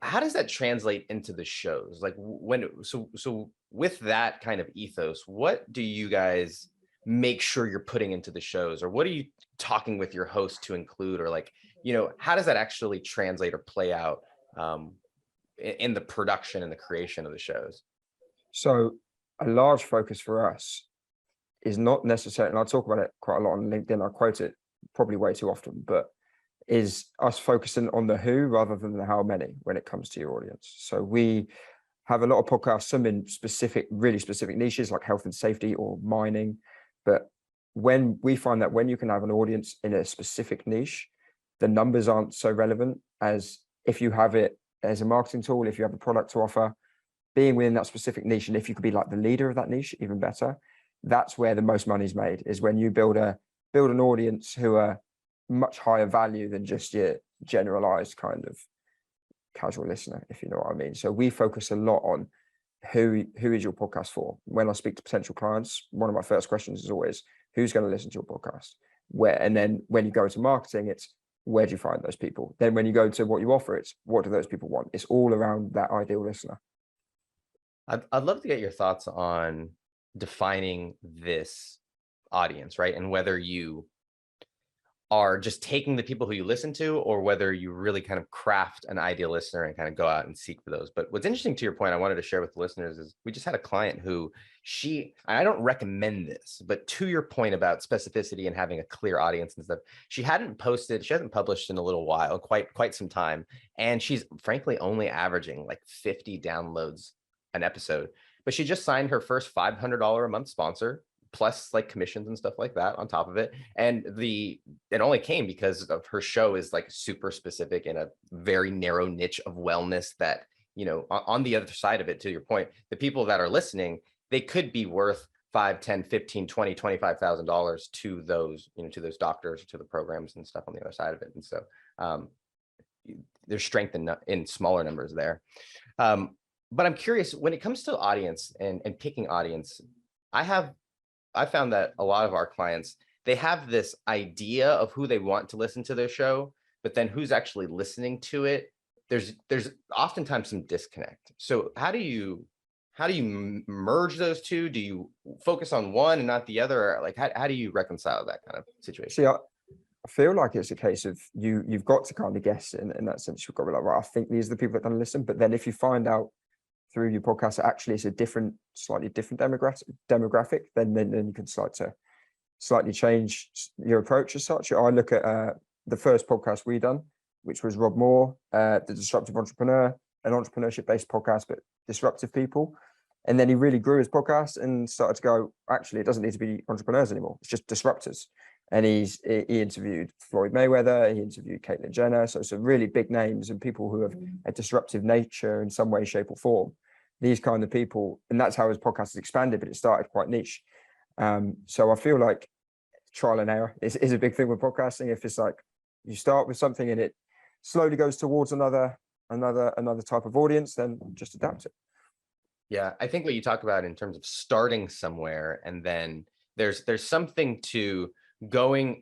how does that translate into the shows? Like so with that kind of ethos, what do you guys make sure you're putting into the shows, or what are you talking with your host to include, or like, how does that actually translate or play out um, in the production and the creation of the shows? So a large focus for us is not necessarily, and I talk about it quite a lot on LinkedIn. I quote it probably way too often, but is us focusing on the who rather than the how many when it comes to your audience. So we have a lot of podcasts, some in specific, really specific niches like health and safety or mining. But when we find that when you can have an audience in a specific niche, the numbers aren't so relevant as if you have it as a marketing tool, if you have a product to offer, being within that specific niche. And if you could be like the leader of that niche, even better. That's where the most money is made, is when you build an audience who are much higher value than just your generalized kind of casual listener, if you know what I mean. So we focus a lot on who is your podcast for. When I speak to potential clients, one of my first questions is always, who's going to listen to your podcast? Where, and then when you go to marketing, it's where do you find those people? Then when you go to what you offer, it's what do those people want? It's all around that ideal listener. I'd love to get your thoughts on defining this audience, right? And whether you are just taking the people who you listen to, or whether you really kind of craft an ideal listener and kind of go out and seek for those. But what's interesting to your point, I wanted to share with the listeners is we just had a client who I don't recommend this, but to your point about specificity and having a clear audience and stuff, she hasn't published in a little while, quite some time. And she's frankly only averaging like 50 downloads an episode, but she just signed her first $500 a month sponsor, plus like commissions and stuff like that on top of it. And it only came because of her show is like super specific in a very narrow niche of wellness that, on the other side of it, to your point, the people that are listening, they could be worth 5, 10, 15, 20, $25,000 to those, to those doctors, to the programs and stuff on the other side of it. And so there's strength in smaller numbers there. But I'm curious, when it comes to audience and picking audience, I found that a lot of our clients, they have this idea of who they want to listen to their show, but then who's actually listening to it, there's oftentimes some disconnect. So how do you merge those two? Do you focus on one and not the other? Or like how do you reconcile that kind of situation? See, I feel like it's a case of you've got to kind of guess in that sense. You've got to be like, right, I think these are the people that are going to listen. But then if you find out through your podcast that actually it's a slightly different demographic, then you can start to slightly change your approach as such. I look at the first podcast we done, which was Rob Moore, the Disruptive Entrepreneur, an entrepreneurship based podcast, but disruptive people. And then he really grew his podcast and started to go, actually, it doesn't need to be entrepreneurs anymore. It's just disruptors. And he interviewed Floyd Mayweather, he interviewed Caitlyn Jenner. So some really big names and people who have a disruptive nature in some way, shape or form. These kind of people. And that's how his podcast has expanded, but it started quite niche. So I feel like trial and error is a big thing with podcasting. If it's like you start with something and it slowly goes towards another type of audience, then just adapt it. Yeah, I think what you talk about in terms of starting somewhere, and then there's something to going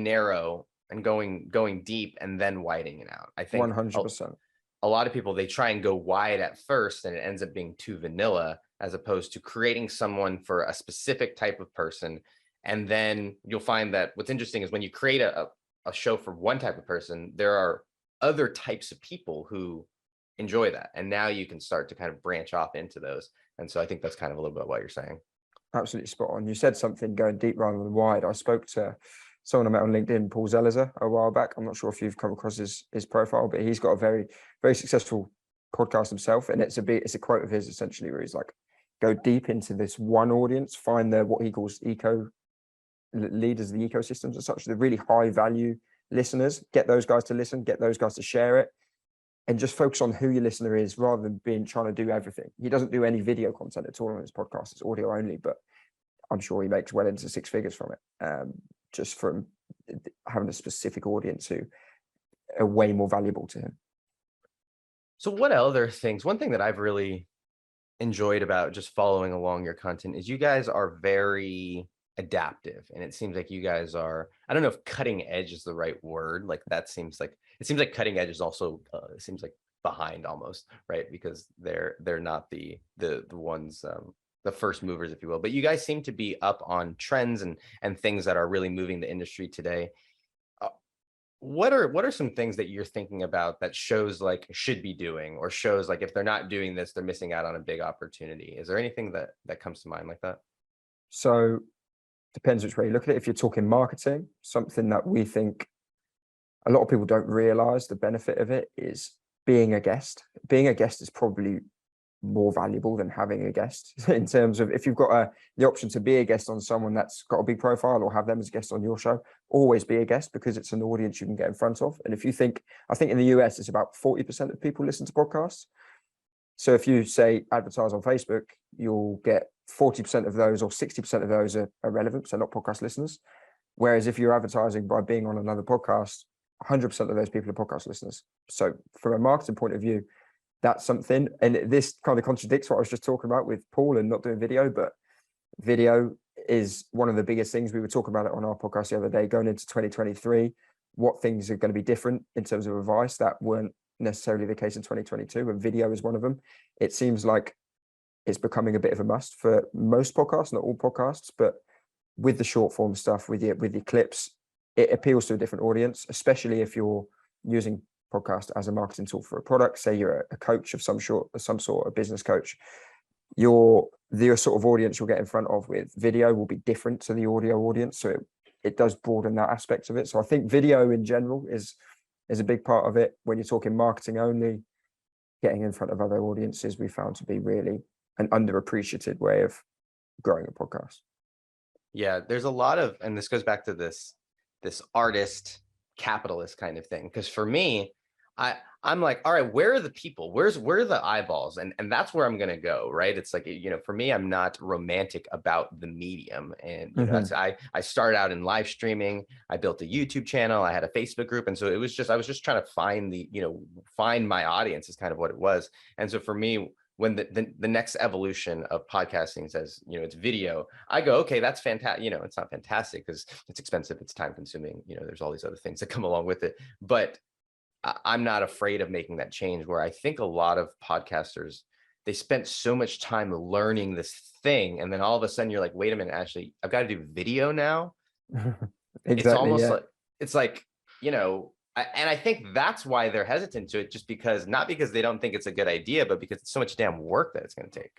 narrow and going deep and then widening it out. I think 100%. a lot of people, they try and go wide at first and it ends up being too vanilla, as opposed to creating someone for a specific type of person. And then you'll find that what's interesting is when you create a show for one type of person, there are other types of people who enjoy that. And now you can start to kind of branch off into those. And so I think that's kind of a little bit what you're saying. Absolutely spot on. You said something going deep rather than wide. I spoke to someone I met on LinkedIn, Paul Zelizer, a while back. I'm not sure if you've come across his profile, but he's got a very, very successful podcast himself. And it's a quote of his essentially where he's like, go deep into this one audience, find what he calls leaders of the ecosystems and such, the really high value listeners, get those guys to listen, get those guys to share it, and just focus on who your listener is rather than trying to do everything. He doesn't do any video content at all on his podcast. It's audio only, but I'm sure he makes well into 6 figures from it, just from having a specific audience who are way more valuable to him. So what other things, one thing that I've really enjoyed about just following along your content is you guys are very adaptive, and it seems like you guys are, I don't know if cutting edge is the right word, like it seems like cutting edge is also it seems like behind almost, right? Because they're not the ones, the first movers, if you will. But you guys seem to be up on trends and things that are really moving the industry today. Uh, what are some things that you're thinking about that shows like should be doing, or shows like if they're not doing this, they're missing out on a big opportunity? Is there anything that comes to mind like that? So depends which way you look at it. If you're talking marketing, something that we think a lot of people don't realize the benefit of it is being a guest. Being a guest is probably more valuable than having a guest in terms of if you've got the option to be a guest on someone that's got a big profile or have them as a guest on your show, always be a guest because it's an audience you can get in front of. And if you think, I think in the US, it's about 40% of people listen to podcasts. So if you say advertise on Facebook, you'll get 40% of those or 60% of those are relevant, so not podcast listeners. Whereas if you're advertising by being on another podcast, 100% of those people are podcast listeners. So from a marketing point of view, that's something. And this kind of contradicts what I was just talking about with Paul and not doing video, but video is one of the biggest things. We were talking about it on our podcast the other day, going into 2023, what things are going to be different in terms of advice that weren't necessarily the case in 2022, and video is one of them. It seems like it's becoming a bit of a must for most podcasts, not all podcasts, but with the short form stuff, with your clips, it appeals to a different audience, especially if you're using podcast as a marketing tool for a product. Say you're a coach of some sort, a business coach. The sort of audience you'll get in front of with video will be different to the audio audience. So it does broaden that aspect of it. So I think video in general is a big part of it. When you're talking marketing only, getting in front of other audiences, we found to be really an underappreciated way of growing a podcast. Yeah, there's a lot of, and this goes back to this artist capitalist kind of thing. Because for me, I'm like, all right, where are the people? Where are the eyeballs? And that's where I'm gonna go, right? It's like, for me, I'm not romantic about the medium. And that's I started out in live streaming, I built a YouTube channel, I had a Facebook group. And so I was just trying to find find my audience is kind of what it was. And so for me, when the next evolution of podcasting says, it's video, I go, okay, that's fantastic. It's not fantastic because it's expensive, it's time consuming, there's all these other things that come along with it. But I'm not afraid of making that change, where I think a lot of podcasters, they spent so much time learning this thing. And then all of a sudden you're like, wait a minute, actually, I've got to do video now. It's Exactly. almost Yeah. like, it's like, and I think that's why they're hesitant to it, just because, not because they don't think it's a good idea, but because it's so much damn work that it's going to take.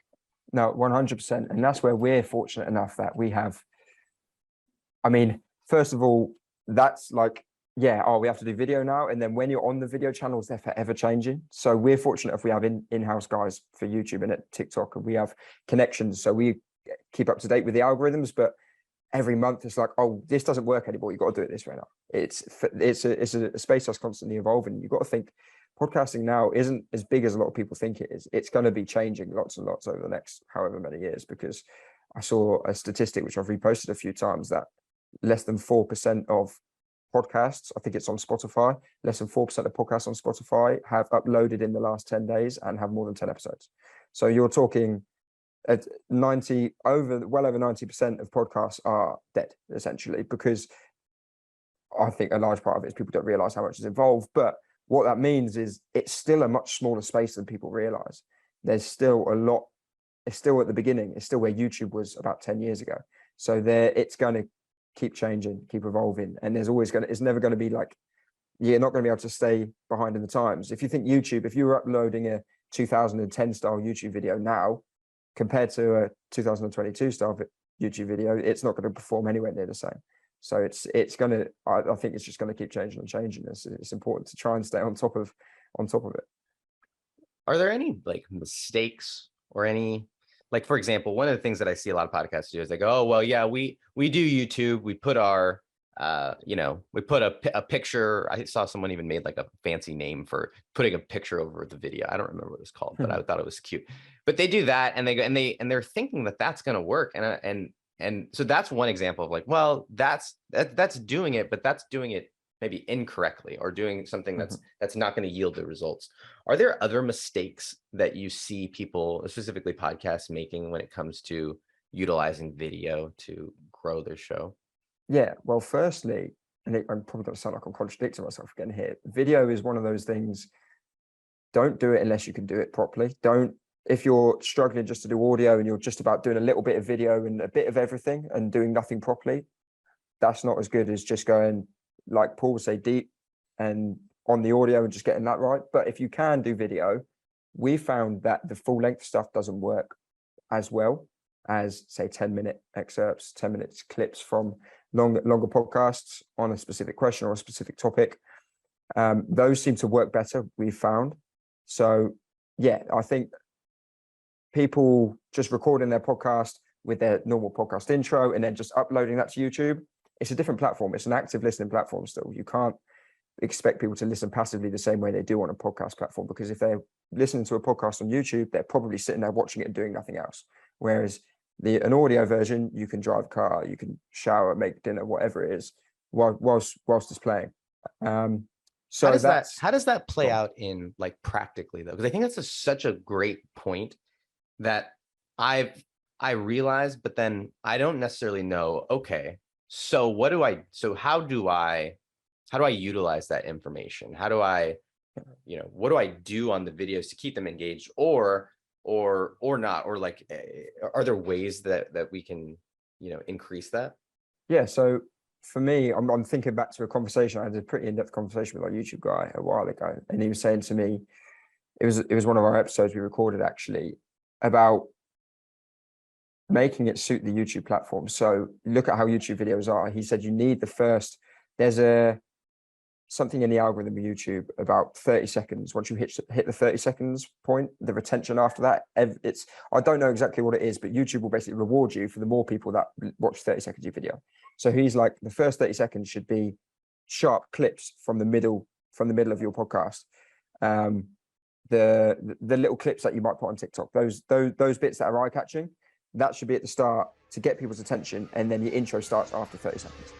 No, 100%. And that's where we're fortunate enough that we have, I mean, first of all, that's like, yeah, we have to do video now. And then when you're on the video channels, they're forever changing. So we're fortunate if we have in-house guys for YouTube and at TikTok, and we have connections. So we keep up to date with the algorithms, but every month it's like, oh, this doesn't work anymore, you've got to do it this way now. It's a space that's constantly evolving. You've got to think podcasting now isn't as big as a lot of people think it is. It's going to be changing lots and lots over the next however many years, because I saw a statistic which I've reposted a few times that less than 4% of podcasts, I think it's on Spotify, less than 4% of podcasts on Spotify have uploaded in the last 10 days and have more than 10 episodes. So you're talking at well over 90% of podcasts are dead, essentially, because I think a large part of it is people don't realize how much is involved. But what that means is it's still a much smaller space than people realize. There's still a lot, it's still at the beginning, it's still where YouTube was about 10 years ago. So it's going to keep changing, keep evolving. And it's never going to be like, you're not going to be able to stay behind in the times. If you think YouTube, if you were uploading a 2010 style YouTube video now, compared to a 2022 style YouTube video, it's not going to perform anywhere near the same. So it's going to, I think it's just going to keep changing and changing. It's important to try and stay on top of it. Are there any like mistakes or any, like, for example, one of the things that I see a lot of podcasts do is they go, oh, well, yeah, we do YouTube. We put our, we put a picture. I saw someone even made like a fancy name for putting a picture over the video. I don't remember what it was called, but I thought it was cute. But they do that, and they go, and they're thinking that that's going to work. And so that's one example of like, well, that's doing it, but that's doing it maybe incorrectly, or doing something that's not going to yield the results. Are there other mistakes that you see people, specifically podcasts, making when it comes to utilizing video to grow their show? Yeah, well, firstly, and I'm probably going to sound like I'm contradicting myself again here, video is one of those things don't do it unless you can do it properly. Don't, if you're struggling just to do audio and you're just about doing a little bit of video and a bit of everything and doing nothing properly, that's not as good as just going, like Paul would say, deep and on the audio and just getting that right. But if you can do video, we found that the full length stuff doesn't work as well as, say, 10-minute excerpts, 10 minutes clips from longer podcasts on a specific question or a specific topic. Those seem to work better, we've found. So yeah, I think people just recording their podcast with their normal podcast intro and then just uploading that to YouTube, it's a different platform. It's an active listening platform still. You can't expect people to listen passively the same way they do on a podcast platform, because if they're listening to a podcast on YouTube, they're probably sitting there watching it and doing nothing else. Whereas an audio version, you can drive a car, you can shower, make dinner, whatever it is, whilst it's playing. So how does that play out in like practically though? Because I think that's such a great point that I realize, but then I don't necessarily know, okay, so how do I utilize that information? How do I, what do I do on the videos to keep them engaged or not? Or like, are there ways that we can, increase that? Yeah. So for me, I'm thinking back to a conversation. I had a pretty in-depth conversation with our YouTube guy a while ago, and he was saying to me, it was one of our episodes we recorded actually, about making it suit the YouTube platform. So look at how YouTube videos are. He said you need there's something in the algorithm of YouTube about 30 seconds. Once you hit the 30 seconds point, the retention after that, I don't know exactly what it is, but YouTube will basically reward you for the more people that watch 30 seconds of your video. So he's like, the first 30 seconds should be sharp clips from the middle of your podcast. The little clips that you might put on TikTok, those bits that are eye-catching, that should be at the start to get people's attention, and then your intro starts after 30 seconds.